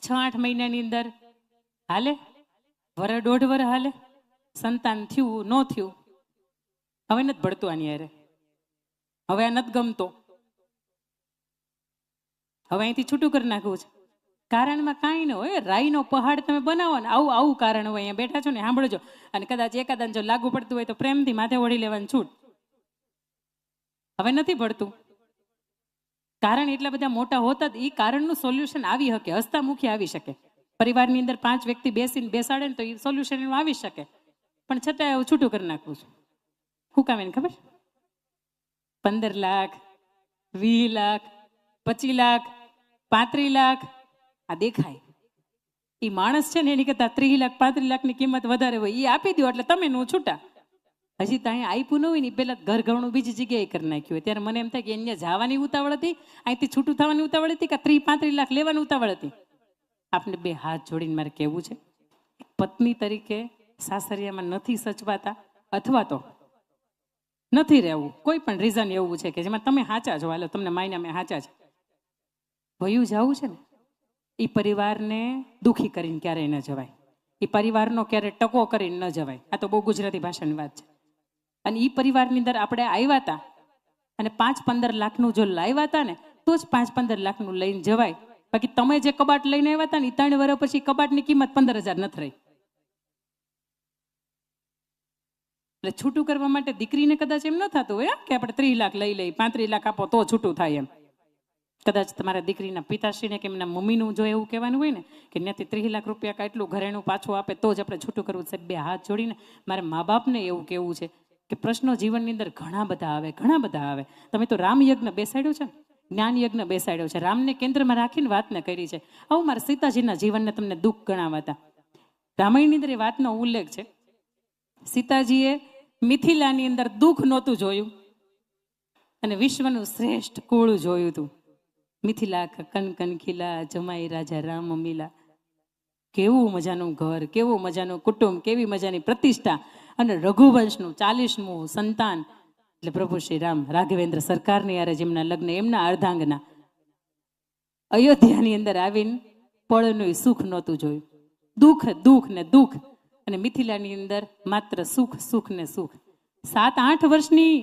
6-8 મહિનાની અંદર હાલે, વર 1.5 વર હાલે, સંતાન થયું ન થયું, હવે નથી ભળતું આની યારે, હવે આ નથી ગમતો, હવે અહીંથી છૂટું કરી નાખવું છે. કારણમાં કાંઈ ન હોય, રાઈનો પહાડ તમે બનાવો ને આવું આવું કારણ હોય. અહીંયા બેઠા છો ને સાંભળજો, અને કદાચ એકાદાને જો લાગુ પડતું હોય તો પ્રેમથી માથે ઓઢી લેવાની છૂટ. હવે નથી ભળતું, કારણ એટલા બધા મોટા હોતા એ કારણનું સોલ્યુશન આવી શકે, હસતા મુખે આવી શકે. પરિવારની અંદર 5 વ્યક્તિ બેસીને બેસાડે ને તો એ સોલ્યુશન એનું આવી શકે, પણ છતાં એવું છૂટું કરી નાખવું છું. શું કામ એને ખબર? 15 લાખ, 20 લાખ, 25 લાખ, 35 લાખ આ દેખાય. એ માણસ છે ને એની કરતા 30 લાખ 35 લાખની કિંમત વધારે હોય, એ આપી દો એટલે તમે નું છૂટા. હજી તો અહીંયા આપ્યું ન હોય ને પેલા ઘર ઘણું બીજી જગ્યાએ કરી નાખ્યું હોય, ત્યારે મને એમ થાય કે અહીંયા જવાની ઉતાવળ હતી, અહીંથી છૂટું થવાની ઉતાવળ હતી, કે 30-35 લાખ લેવાની ઉતાવળ હતી. આપણે 2 હાથ જોડીને મારે કહેવું છે, પત્ની તરીકે સાસરિયામાં નથી સચવાતા, અથવા તો નથી રહેવું, કોઈ પણ રીઝન એવું છે કે જેમાં તમે સાચા છો, હાલો તમને માયના મેં સાચા છે, વયું જવું છે ને, એ પરિવારને દુઃખી કરીને ક્યારેય ન જવાય, એ પરિવારનો ક્યારેય ટકો કરીને ન જવાય. આ તો બહુ ગુજરાતી ભાષાની વાત છે. અને એ પરિવારની અંદર આપણે આવ્યા હતા અને 5-15 લાખનું જો લાવ્યા હતા ને તો જ 5-15 લાખનું લઈને જવાય. બાકી તમે જે કબાટ લઈને આવ્યા હતા ને 3 વર્ષ પછી કબાટની કિંમત 15,000 નથી રહી. એટલે છૂટું કરવા માટે દીકરીને કદાચ એમ ન થતું હોય કે આપણે 30 લાખ લઈ લઈ, 35 લાખ આપો તો છૂટું થાય. એમ કદાચ તમારા દીકરીના પિતાશ્રીને કે એમના મમ્મીનું જો એવું કહેવાનું હોય ને કે ત્યાંથી 30 લાખ રૂપિયા કાટલું ઘરેણું પાછું આપે તો જ આપણે છૂટું કરવું. સાહેબ 2 હાથ જોડીને મારે મા બાપને એવું કહેવું છે કે પ્રશ્નો જીવનની અંદર ઘણા બધા આવે, ઘણા બધા આવે. તમે તો રામ યજ્ઞ બેસાડ્યો છે, જ્ઞાન યજ્ઞ બેસાડ્યો છે, રામને કેન્દ્રમાં રાખીને વાતને કરી છે. આવું મારા સીતાજીના જીવનને તમને દુઃખ ગણાવાતા. રામાયણની અંદર એ વાતનો ઉલ્લેખ છે, સીતાજીએ મિથિલાની અંદર દુઃખ નહોતું જોયું અને વિશ્વનું શ્રેષ્ઠ કુળ જોયું હતું. મિથિલા કનકન ખીલા, જમાઈ રાજા રામ મિલા. કેવું મજાનું ઘર, કેવું મજાનું કુટુંબ, કેવી મજાની પ્રતિષ્ઠા, અને રઘુવંશનું 40મું સંતાન એટલે પ્રભુ શ્રી રામ રાઘવેન્દ્ર સરકારની યારે જેમના લગ્ન, એમના અર્ધાંગના અયોધ્યાની અંદર આવીને પળનું સુખ નહોતું જોયું. દુઃખ દુઃખ ને દુઃખ, અને મિથિલાની અંદર માત્ર સુખ સુખ ને સુખ. 7-8 વર્ષની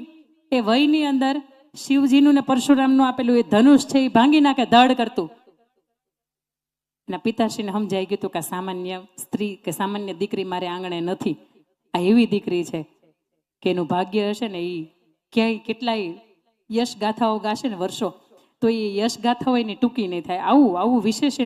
એ વયની અંદર શિવજીનું ને પરશુરામનું આપેલું એ ધનુષ છે એ ભાંગી નાખે ધડ કરતું. એના પિતાશ્રીને સમજાઈ ગયું હતું કે સામાન્ય સ્ત્રી કે સામાન્ય દીકરી મારે આંગણે નથી, આ એવી દીકરી છે કે એનું ભાગ્ય હશે ને એ ક્યાંય કેટલાય યશ ગાથાઓ ગાશે ને વર્ષો તો એ યશ ગાથાઓ એની ટૂંકી નહીં થાય. આવું વિશેષ